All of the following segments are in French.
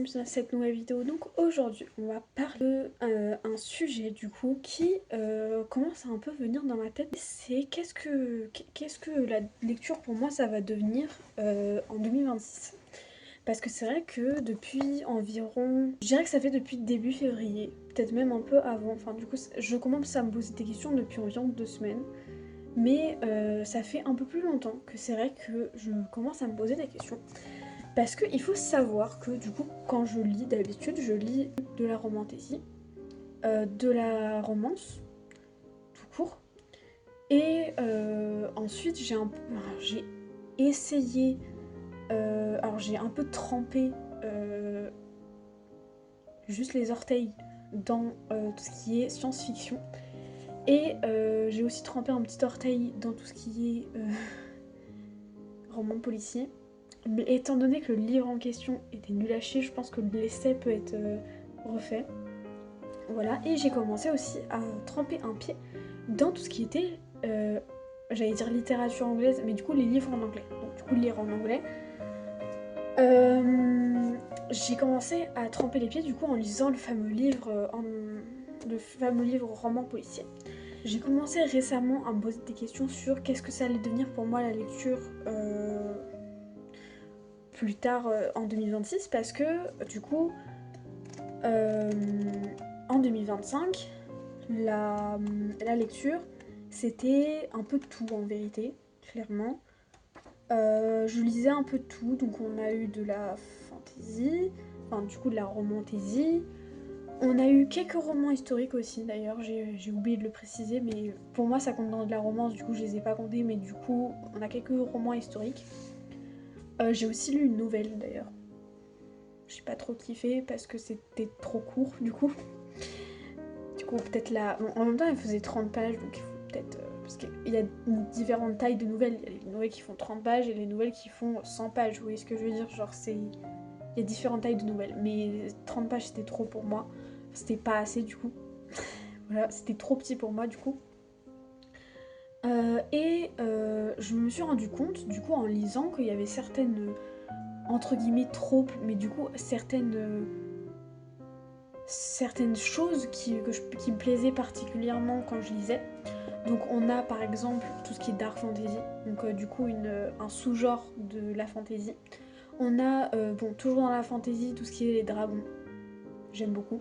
bienvenue à cette nouvelle vidéo. Donc aujourd'hui on va parler d'un sujet du coup qui commence à un peu venir dans ma tête. C'est qu'est-ce que la lecture pour moi ça va devenir en 2026. Parce que c'est vrai que depuis environ, je dirais que ça fait depuis début février, peut-être même un peu avant, enfin du coup je commence à me poser des questions depuis environ 2 semaines. Mais ça fait un peu plus longtemps que c'est vrai que je commence à me poser des questions. Parce qu'il faut savoir que du coup, quand je lis, d'habitude, je lis de la romantaisie, de la romance, tout court. Et ensuite, j'ai essayé, alors j'ai un peu trempé juste les orteils dans tout ce qui est science-fiction. Et j'ai aussi trempé un petit orteil dans tout ce qui est roman policier. Mais étant donné que le livre en question était nul à chier, je pense que l'essai peut être refait. Voilà, et j'ai commencé aussi à tremper un pied dans tout ce qui était, j'allais dire littérature anglaise, mais du coup les livres en anglais. Donc du coup lire en anglais. J'ai commencé à tremper les pieds du coup en lisant le fameux livre roman policier. J'ai commencé récemment à me poser des questions sur qu'est-ce que ça allait devenir pour moi la lecture plus tard en 2026 parce que du coup en 2025 la lecture c'était un peu de tout en vérité, clairement. Je lisais un peu de tout, donc on a eu de la fantasy, enfin du coup de la romantaisie. On a eu quelques romans historiques aussi d'ailleurs, j'ai oublié de le préciser, mais pour moi ça compte dans de la romance, du coup je les ai pas comptés, mais du coup on a quelques romans historiques. J'ai aussi lu une nouvelle d'ailleurs. J'ai pas trop kiffé parce que c'était trop court du coup. Du coup peut-être là... Bon, en même temps elle faisait 30 pages donc il faut peut-être... parce qu'il y a différentes tailles de nouvelles. Il y a les nouvelles qui font 30 pages et les nouvelles qui font 100 pages. Vous voyez ce que je veux dire? Genre c'est... Il y a différentes tailles de nouvelles. Mais 30 pages c'était trop pour moi. C'était pas assez du coup. Voilà, c'était trop petit pour moi du coup. Je me suis rendu compte du coup en lisant qu'il y avait certaines entre guillemets tropes, mais du coup certaines choses qui me plaisaient particulièrement quand je lisais. Donc on a par exemple tout ce qui est dark fantasy, donc du coup un sous-genre de la fantasy. On a, bon, toujours dans la fantasy, tout ce qui est les dragons, j'aime beaucoup.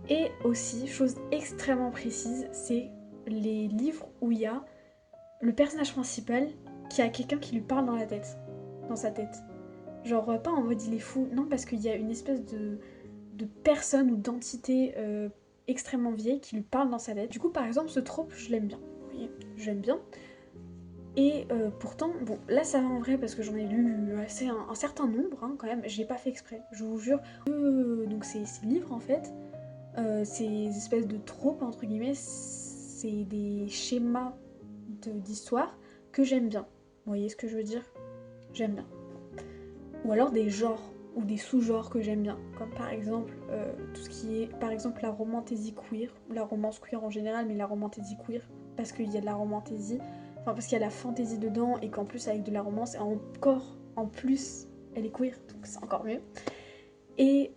Et aussi, chose extrêmement précise, c'est les livres où il y a le personnage principal qui a quelqu'un qui lui parle dans sa tête. Genre pas en mode il est fou, non, parce qu'il y a une espèce de personne ou d'entité extrêmement vieille qui lui parle dans sa tête. Du coup, par exemple, ce trope, je l'aime bien. Vous voyez, j'aime bien. Et pourtant, bon, là ça va en vrai parce que j'en ai lu un certain nombre hein, quand même, j'ai pas fait exprès, je vous jure. Donc ces livres en fait, ces espèces de tropes entre guillemets, c'est des schémas d'histoire que j'aime bien. Vous voyez ce que je veux dire? J'aime bien. Ou alors des genres ou des sous-genres que j'aime bien, comme par exemple tout ce qui est par exemple la romantaisie queer, la romance queer en général, mais la romantaisie queer parce qu'il y a de la romantaisie, enfin parce qu'il y a la fantaisie dedans et qu'en plus avec de la romance et encore en plus elle est queer, donc c'est encore mieux. Et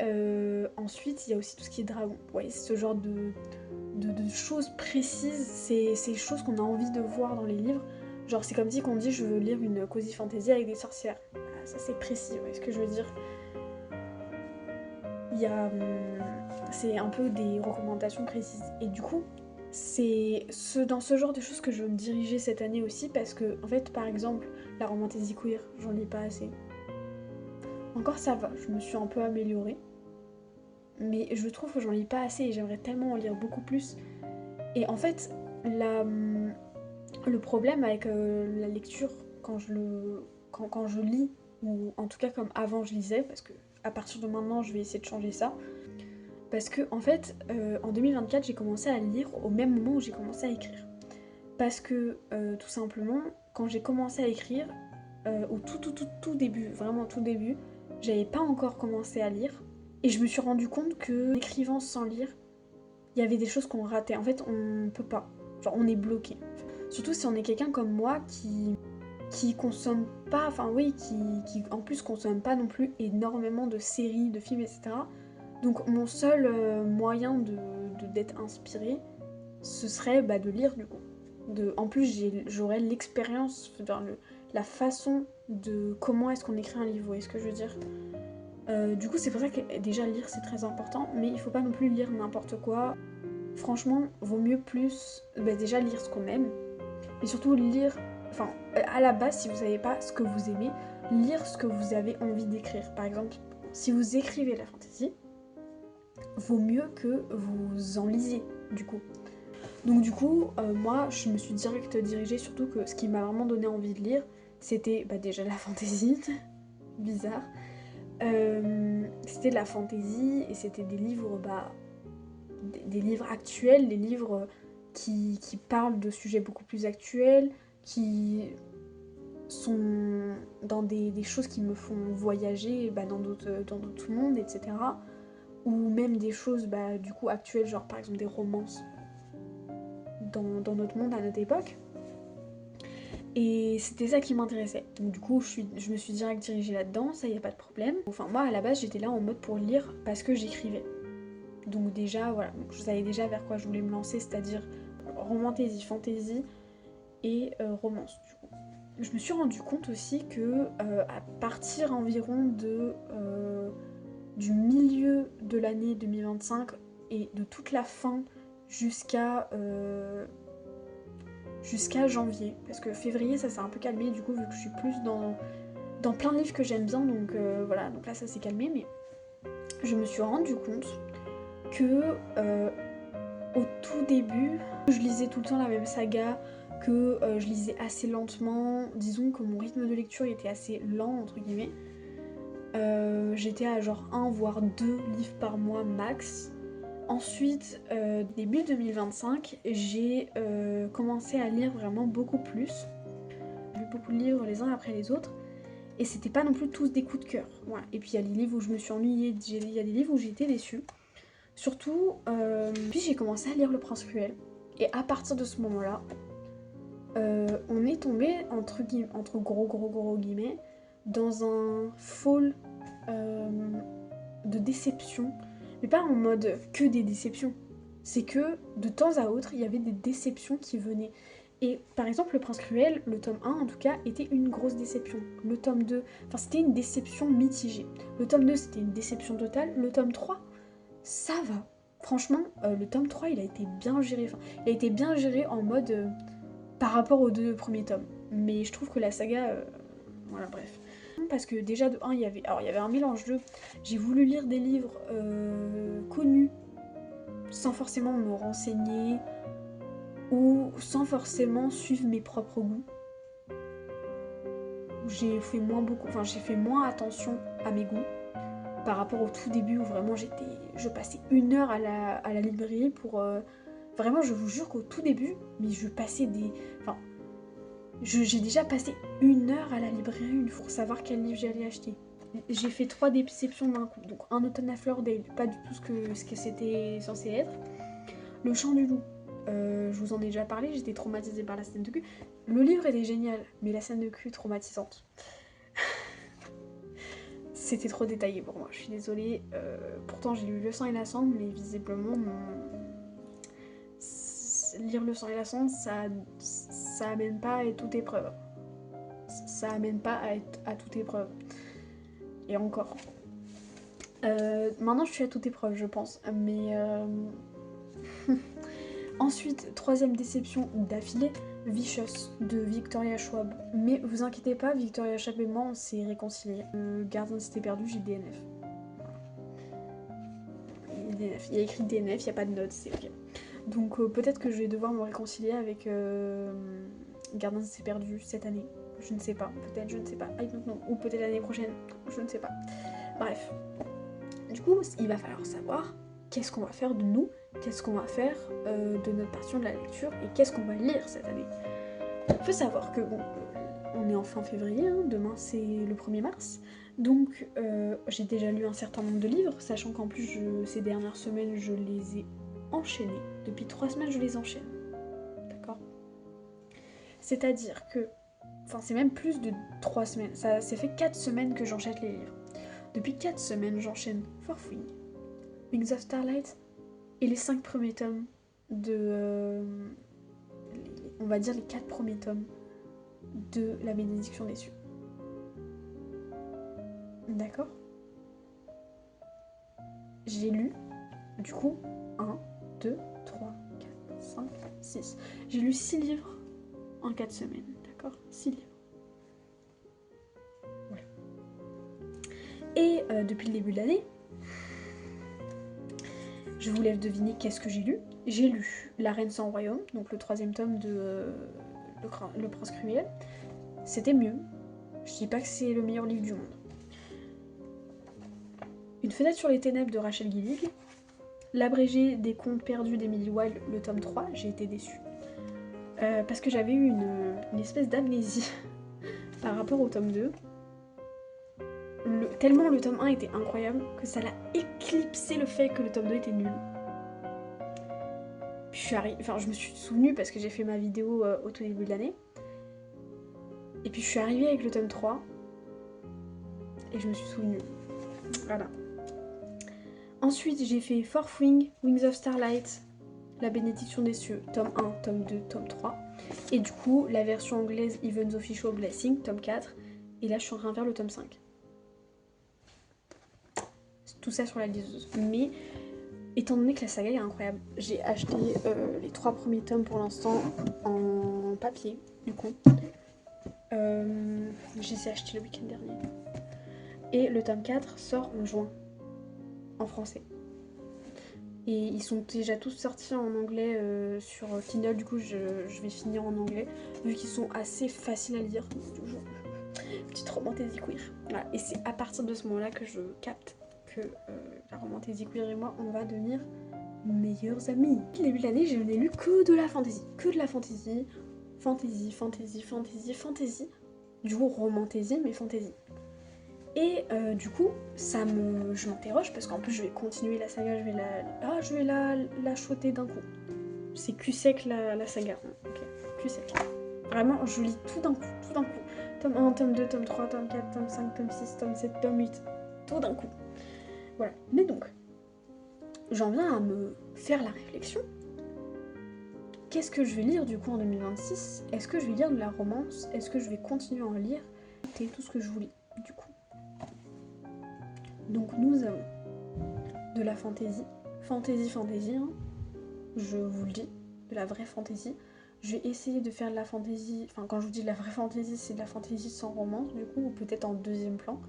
ensuite il y a aussi tout ce qui est dragon. Vous voyez, ce genre de choses précises, c'est choses qu'on a envie de voir dans les livres. Genre c'est comme si qu'on dit je veux lire une cozy fantasy avec des sorcières. Ça c'est précis, vous voyez ce que je veux dire. Il y a... c'est un peu des recommandations précises. Et du coup, c'est dans ce genre de choses que je veux me diriger cette année aussi parce que, en fait, par exemple, la romantaisie queer, j'en lis pas assez. Encore ça va, je me suis un peu améliorée. Mais je trouve que j'en lis pas assez et j'aimerais tellement en lire beaucoup plus. Et en fait, le problème avec la lecture, quand je lis, ou en tout cas comme avant je lisais, parce que à partir de maintenant je vais essayer de changer ça, parce que en fait en 2024 j'ai commencé à lire au même moment où j'ai commencé à écrire. Parce que tout simplement, quand j'ai commencé à écrire, au tout début, vraiment tout début, j'avais pas encore commencé à lire, et je me suis rendu compte que en écrivant sans lire, il y avait des choses qu'on ratait. En fait, on peut pas. Genre, on est bloqué. Surtout si on est quelqu'un comme moi qui consomment pas, enfin oui, qui en plus consomment pas non plus énormément de séries, de films, etc. Donc mon seul moyen d'être inspirée, ce serait de lire du coup. En plus j'aurais l'expérience, la façon de comment est-ce qu'on écrit un livre, vous voyez ce que je veux dire. Du coup c'est pour ça que déjà lire c'est très important, mais il faut pas non plus lire n'importe quoi. Franchement, vaut mieux plus déjà lire ce qu'on aime, et surtout lire, enfin à la base si vous savez pas ce que vous aimez, lire ce que vous avez envie d'écrire. Par exemple, si vous écrivez la fantasy, vaut mieux que vous en lisiez du coup. Donc du coup, moi je me suis direct dirigée, surtout que ce qui m'a vraiment donné envie de lire, c'était déjà la fantasy, bizarre. C'était de la fantasy et c'était des livres, des livres actuels, des livres qui parlent de sujets beaucoup plus actuels, qui sont dans des choses qui me font voyager dans d'autres mondes, etc. Ou même des choses du coup actuelles, genre par exemple des romances dans notre monde à notre époque. Et c'était ça qui m'intéressait. Donc du coup, je me suis direct dirigée là-dedans, ça y a pas de problème. Enfin, moi à la base, j'étais là en mode pour lire parce que j'écrivais. Donc déjà, voilà, je savais déjà vers quoi je voulais me lancer, c'est-à-dire romantasy, fantasy et romance du coup. Je me suis rendu compte aussi que à partir environ du milieu de l'année 2025 et de toute la fin jusqu'à janvier, parce que février ça s'est un peu calmé du coup vu que je suis plus dans plein de livres que j'aime bien, donc voilà, donc là ça s'est calmé, mais je me suis rendu compte que au tout début je lisais tout le temps la même saga, que je lisais assez lentement, disons que mon rythme de lecture était assez lent entre guillemets. J'étais à genre 1 voire 2 livres par mois max. Ensuite, début 2025, j'ai commencé à lire vraiment beaucoup plus. J'ai lu beaucoup de livres les uns après les autres. Et c'était pas non plus tous des coups de cœur. Voilà. Et puis il y a des livres où je me suis ennuyée, il y a des livres où j'ai été déçue. Surtout, puis j'ai commencé à lire Le Prince Cruel. Et à partir de ce moment-là, on est tombé, entre gros guillemets, dans un fall de déception. Mais pas en mode que des déceptions. C'est que de temps à autre, il y avait des déceptions qui venaient. Et par exemple, Le Prince Cruel, le tome 1 en tout cas, était une grosse déception. Le tome 2, enfin c'était une déception mitigée. Le tome 2, c'était une déception totale. Le tome 3, ça va. Franchement, le tome 3, il a été bien géré. Enfin, il a été bien géré en mode par rapport aux 2 premiers tomes. Mais je trouve que la saga... voilà, bref. Parce que déjà, de 1, il y avait un mélange de... J'ai voulu lire des livres connus, sans forcément me renseigner, ou sans forcément suivre mes propres goûts. J'ai fait moins attention à mes goûts, par rapport au tout début où vraiment je passais 1 heure à la librairie pour... vraiment, je vous jure qu'au tout début, mais je passais des... Enfin, j'ai déjà passé 1 heure à la librairie pour savoir quel livre j'allais acheter. J'ai fait 3 déceptions d'un coup. Donc Un automne à Flordale, pas du tout ce que c'était censé être. Le Chant du loup, je vous en ai déjà parlé, j'étais traumatisée par la scène de cul. Le livre était génial, mais la scène de cul traumatisante. C'était trop détaillé pour moi, je suis désolée. Pourtant j'ai lu Le sang et la cendre, mais visiblement lire Le sang et la cendre, ça amène pas à être toute épreuve. Ça amène pas à toute épreuve. Et encore. Maintenant je suis à toute épreuve je pense, mais... Ensuite, 3ème déception d'affilée, Vicious de Victoria Schwab. Mais vous inquiétez pas, Victoria Schwab et moi on s'est réconciliés. Gardien de Cité Perdue, j'ai DNF. Il y a écrit DNF, il n'y a pas de notes, c'est ok. Donc peut-être que je vais devoir me réconcilier avec Gardien de Cité Perdue cette année. Je ne sais pas, peut-être, je ne sais pas. I don't know. Ou peut-être l'année prochaine, je ne sais pas. Bref. Du coup, il va falloir savoir qu'est-ce qu'on va faire de nous, qu'est-ce qu'on va faire de notre passion de la lecture et qu'est-ce qu'on va lire cette année. Il faut savoir que bon, on est en fin février, hein, demain c'est le 1er mars, donc j'ai déjà lu un certain nombre de livres, sachant qu'en plus ces dernières semaines je les ai enchaînés. Depuis 3 semaines je les enchaîne. D'accord ? C'est-à-dire que Enfin, c'est même plus de 3 semaines. Ça fait 4 semaines que j'enchaîne les livres. Depuis 4 semaines, j'enchaîne Forthwing, Wings of Starlight et les 5 premiers tomes de... on va dire les 4 premiers tomes de La Bénédiction des cieux. D'accord? J'ai lu, du coup, 1, 2, 3, 4, 5, 6. J'ai lu 6 livres en 4 semaines, d'accord? 6 livres. Voilà. Et depuis le début de l'année, je vous laisse deviner qu'est-ce que j'ai lu. J'ai lu La Reine sans royaume, donc le 3e tome de Le Prince Cruel. C'était mieux. Je dis pas que c'est le meilleur livre du monde. Une fenêtre sur les ténèbres de Rachel Gillig. L'abrégé des contes perdus d'Emily Wilde, le tome 3, j'ai été déçue. Parce que j'avais eu une espèce d'amnésie par rapport au tome 2. Tellement le tome 1 était incroyable que ça l'a éclipsé le fait que le tome 2 était nul. Puis je me suis souvenue parce que j'ai fait ma vidéo au tout début de l'année. Et puis je suis arrivée avec le tome 3 et je me suis souvenue. Voilà. Ensuite, j'ai fait Forthwing, Wings of Starlight, La Bénédiction des cieux, tome 1, tome 2, tome 3. Et du coup, la version anglaise Heaven's Official Blessing, tome 4. Et là, je suis en train de faire le tome 5. Tout ça sur la liseuse. Mais, étant donné que la saga est incroyable, j'ai acheté les 3 premiers tomes pour l'instant en papier, du coup. J'ai acheté le week-end dernier. Et le tome 4 sort en juin, en français. Et ils sont déjà tous sortis en anglais sur Kindle, du coup je vais finir en anglais, vu qu'ils sont assez faciles à lire. Toujours. Petite romantasy queer. Voilà. Et c'est à partir de ce moment-là que je capte que la romantasy queer et moi, on va devenir meilleurs amis. Au début de l'année, je n'ai lu que de la fantasy. Que de la fantasy. Fantasy. Du coup, romantasy, mais fantasy. Et du coup, je m'interroge parce qu'en plus je vais continuer la saga, je vais la shooter d'un coup. C'est cul sec la saga. Ok, cul sec. Vraiment, je lis tout d'un coup. Tome 1, tome 2, tome 3, tome 4, tome 5, tome 6, tome 7, tome 8. Tout d'un coup. Voilà. Mais donc, j'en viens à me faire la réflexion. Qu'est-ce que je vais lire du coup en 2026 ? Est-ce que je vais lire de la romance ? Est-ce que je vais continuer à en lire ? C'est tout ce que je voulais du coup. Donc nous avons de la fantasy, hein, je vous le dis, de la vraie fantasy. Je vais essayer de faire de la fantasy, enfin quand je vous dis de la vraie fantasy, c'est de la fantasy sans romance du coup, ou peut-être en deuxième plan.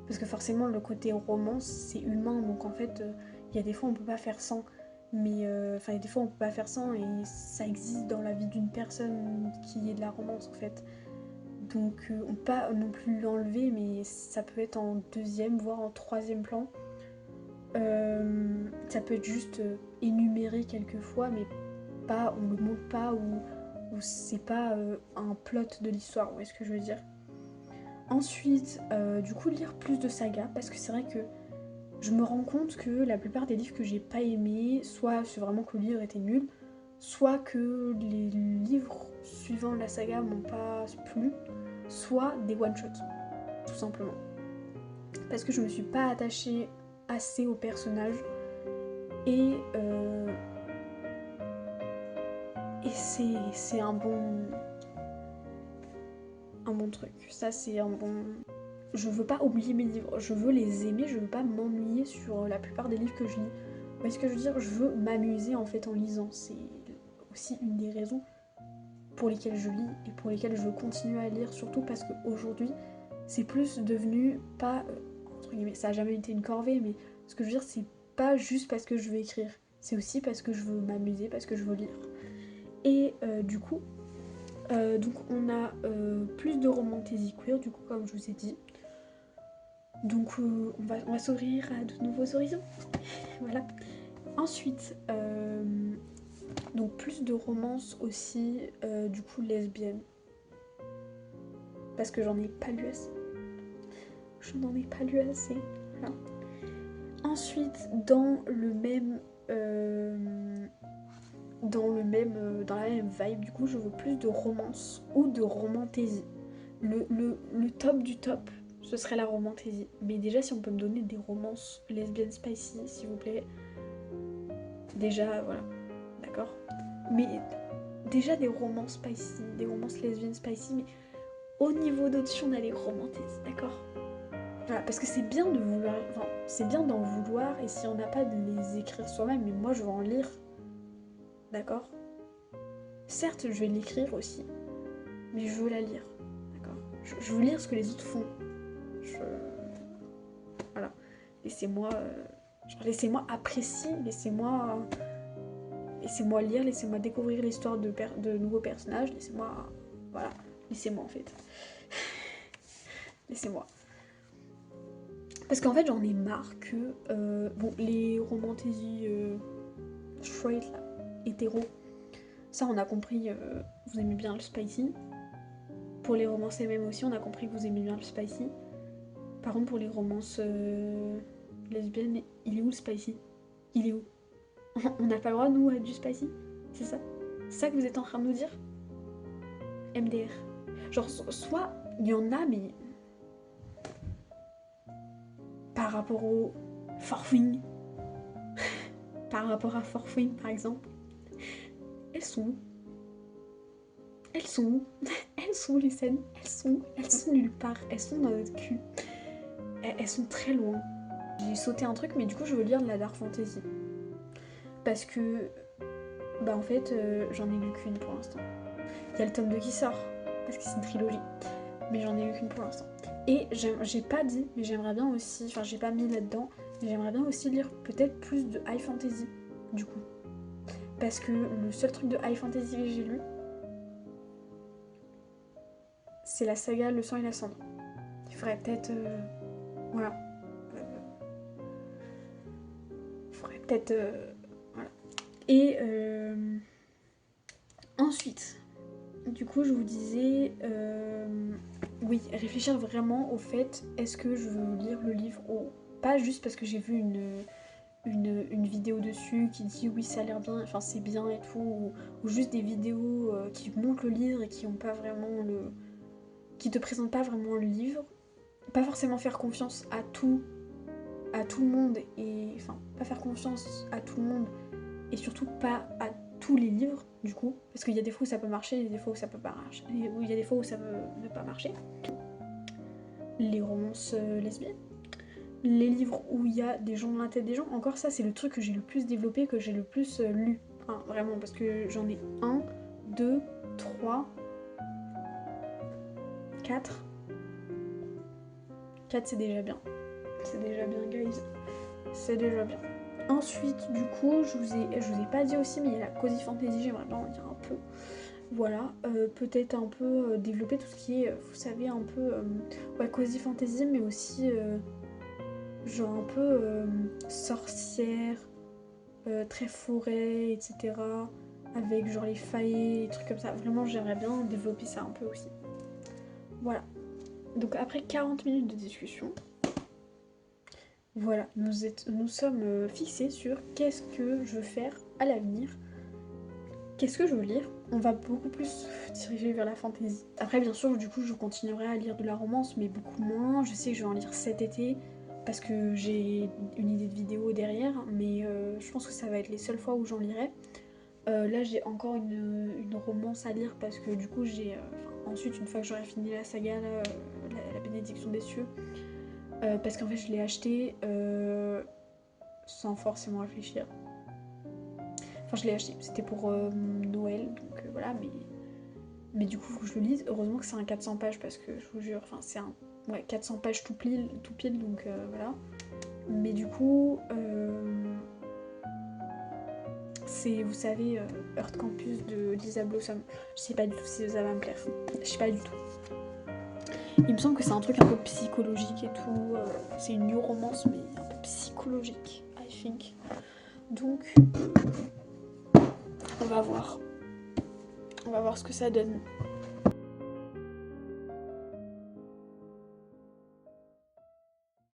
Parce que forcément le côté romance c'est humain, donc en fait il y a des fois on peut pas faire sans. Mais il y a des fois on peut pas faire sans et ça existe dans la vie d'une personne qui est de la romance en fait. Donc on peut pas non plus l'enlever, mais ça peut être en deuxième, voire en troisième plan. Ça peut être juste énuméré quelquefois, mais pas, on le montre pas ou c'est pas un plot de l'histoire, vous voyez ce que je veux dire. Ensuite, du coup, lire plus de sagas, parce que c'est vrai que je me rends compte que la plupart des livres que j'ai pas aimés, soit c'est vraiment que le livre était nul, soit que les livres suivant la saga m'ont pas plu, soit des one-shots, tout simplement. Parce que je me suis pas attachée assez au personnage et c'est un bon truc. Ça c'est un bon... Je veux pas oublier mes livres, je veux les aimer, je veux pas m'ennuyer sur la plupart des livres que je lis. Vous voyez ce que je veux dire ? Je veux m'amuser en fait en lisant. C'est aussi une des raisons pour lesquelles je lis et pour lesquelles je veux continuer à lire, surtout parce qu'aujourd'hui c'est plus devenu pas entre guillemets, ça a jamais été une corvée, mais ce que je veux dire c'est pas juste parce que je veux écrire, c'est aussi parce que je veux m'amuser, parce que je veux lire. Et du coup donc on a plus de romantasy queer du coup comme je vous ai dit. Donc on va s'ouvrir à de nouveaux horizons. Voilà. Ensuite donc plus de romance aussi du coup lesbienne. Parce que j'en ai pas lu assez. Voilà. Ensuite dans la même vibe, du coup je veux plus de romance ou de romantasy. le top du top, ce serait la romantasy. Mais déjà, si on peut me donner des romances lesbiennes spicy, s'il vous plaît. Déjà, voilà, d'accord. Mais déjà des romances spicy, des romances lesbiennes spicy, mais au niveau d'au-dessus, on a les romantasy, d'accord. Voilà, parce que c'est bien de vouloir, enfin, c'est bien d'en vouloir, et si on n'a pas de les écrire soi-même, mais moi je veux en lire, d'accord. Certes, je vais l'écrire aussi, mais je veux la lire, d'accord. Je veux lire ce que les autres font. Voilà. Laissez-moi laissez-moi apprécier, laissez-moi lire, laissez-moi découvrir l'histoire de nouveaux personnages, laissez-moi... Voilà, laissez-moi en fait. Laissez-moi. Parce qu'en fait j'en ai marre que... bon, les romantasy straight, là, hétéro, ça on a compris, vous aimez bien le spicy. Pour les romances MM aussi, on a compris que vous aimez bien le spicy. Par contre pour les romances lesbiennes, il est où le spicy? Il est où? On n'a pas le droit, nous, à du spicy? C'est ça? C'est ça que vous êtes en train de nous dire? MDR. Genre, soit il y en a, mais... Par rapport au Forfwing. Par rapport à Forfwing, par exemple. Elles sont où? Elles sont où? Elles sont où les scènes? Elles sont nulle part. Elles sont dans notre cul. Elles sont très loin. J'ai sauté un truc, mais du coup, je veux lire de la dark fantasy. Parce que... Bah en fait, j'en ai lu qu'une pour l'instant. Il y a le tome 2 qui sort, parce que c'est une trilogie. Mais j'en ai lu qu'une pour l'instant. Et j'ai pas dit, mais j'aimerais bien aussi, enfin j'ai pas mis là-dedans, mais j'aimerais bien aussi lire peut-être plus de high fantasy, du coup. Parce que le seul truc de high fantasy que j'ai lu, c'est la saga Le sang et la cendre. Il faudrait peut-être... voilà. Il faudrait peut-être... voilà. Et ensuite, du coup, je vous disais... oui, réfléchir vraiment au fait, est-ce que je veux lire le livre ou pas juste parce que j'ai vu une vidéo dessus qui dit oui ça a l'air bien, enfin c'est bien et tout, ou juste des vidéos qui montrent le livre et qui ont pas vraiment qui te présentent pas vraiment le livre. Pas forcément faire confiance à tout le monde, et enfin pas faire confiance à tout le monde et surtout pas à tous les livres du coup, parce qu'il y a des fois où ça peut marcher, il y a des fois où ça peut pas marcher, il y a des fois où ça peut ne pas marcher. Les romances lesbiennes, les livres où il y a des gens dans la tête des gens, encore ça c'est le truc que j'ai le plus développé, que j'ai le plus lu, hein, vraiment, parce que j'en ai 1, 2, 3, 4. 4 c'est déjà bien. C'est déjà bien guys. C'est déjà bien. Ensuite du coup je vous ai pas dit aussi, mais il y a la cozy fantasy, j'aimerais bien en dire un peu. Voilà, peut-être un peu développer tout ce qui est, vous savez, un peu ouais, cozy fantasy, mais aussi genre un peu sorcière, très forêt, etc. Avec genre les faillets, des trucs comme ça. Vraiment, j'aimerais bien développer ça un peu aussi. Voilà. Donc après 40 minutes de discussion, voilà, nous sommes fixés sur qu'est-ce que je veux faire à l'avenir. Qu'est-ce que je veux lire? On va beaucoup plus diriger vers la fantasy. Après, bien sûr, du coup, je continuerai à lire de la romance, mais beaucoup moins. Je sais que je vais en lire cet été, parce que j'ai une idée de vidéo derrière, mais je pense que ça va être les seules fois où j'en lirai. Là, j'ai encore une romance à lire, parce que du coup, j'ai... ensuite, une fois que j'aurai fini la saga, là, la bénédiction des cieux, parce qu'en fait, je l'ai acheté sans forcément réfléchir. Enfin, je l'ai acheté, c'était pour Noël, donc voilà, mais du coup, faut que je le lise. Heureusement que c'est un 400 pages, parce que je vous jure, enfin, c'est un 400 pages tout pile, donc voilà. Mais du coup, c'est, vous savez, Earth Campus de Lisa Blossom. Je sais pas du tout si ça va me plaire. Je sais pas du tout. Il me semble que c'est un truc un peu psychologique et tout. C'est une new romance, mais un peu psychologique, I think. Donc... on va voir ce que ça donne.